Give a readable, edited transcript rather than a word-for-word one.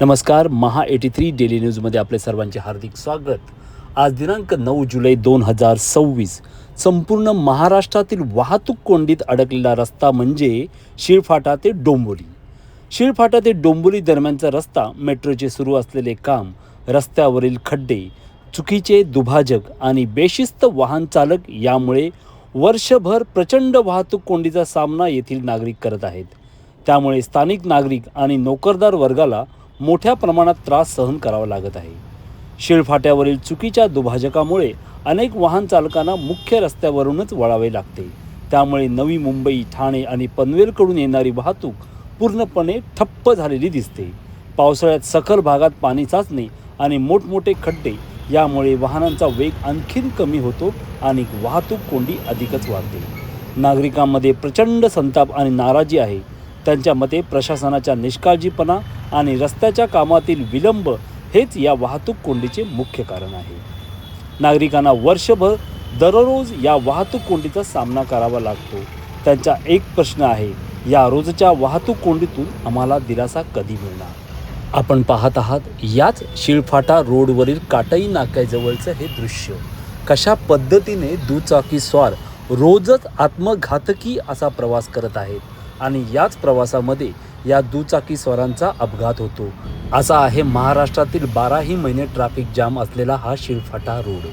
नमस्कार, महा 83 डेली न्यूजमध्ये आपले सर्वांचे हार्दिक स्वागत. आज दिनांक 9 जुलै 2026 संपूर्ण महाराष्ट्रातील वाहतूक कोंडीत अडकलेला रस्ता म्हणजे शिळफाटा ते डोंबिवली. शिळफाटा ते डोंबिवली दरम्यानचा रस्ता, मेट्रोचे सुरू असलेले काम, रस्त्यावरील खड्डे, चुकीचे दुभाजक आणि बेशिस्त वाहन चालक यामुळे वर्षभर प्रचंड वाहतूक कोंडीचा सामना येथील नागरिक करत आहेत. त्यामुळे स्थानिक नागरिक आणि नोकरदार वर्गाला मोठ्या प्रमाणात त्रास सहन करावा लागत आहे. शिळफाट्यावरील चुकीच्या दुभाजकामुळे अनेक वाहन चालकांना मुख्य रस्त्यावरूनच वळावे लागते. त्यामुळे नवी मुंबई, ठाणे आणि पनवेलकडून येणारी वाहतूक पूर्णपणे ठप्प झालेली दिसते. पावसाळ्यात सखल भागात पाणी साचणे आणि मोठमोठे खड्डे यामुळे वाहनांचा वेग आणखीन कमी होतो आणि वाहतूक कोंडी अधिकच वाढते. नागरिकांमध्ये प्रचंड संताप आणि नाराजी आहे. त्यांच्या मते प्रशासनाच्या निष्काळजीपणा आणि रस्त्याच्या कामातील विलंब हेच या वाहतूक कोंडीचे मुख्य कारण आहे. नागरिकांना वर्षभर दररोज या वाहतूक कोंडीचा सामना करावा लागतो. त्यांचा एक प्रश्न आहे, या रोजच्या वाहतूक कोंडीतून आम्हाला दिलासा कधी मिळणार? आपण पाहत आहात याच शिळफाटा रोडवरील काटाई नाक्याजवळचं हे दृश्य. कशा पद्धतीने दुचाकी स्वार रोजच आत्मघातकी असा प्रवास करत आहेत आणि याच प्रवासामध्ये या दुचाकी स्वारांचा अपघात होतो. असा आहे महाराष्ट्रातील 12ही महिने ट्रॅफिक जाम असलेला हा शिळफाटा रोड.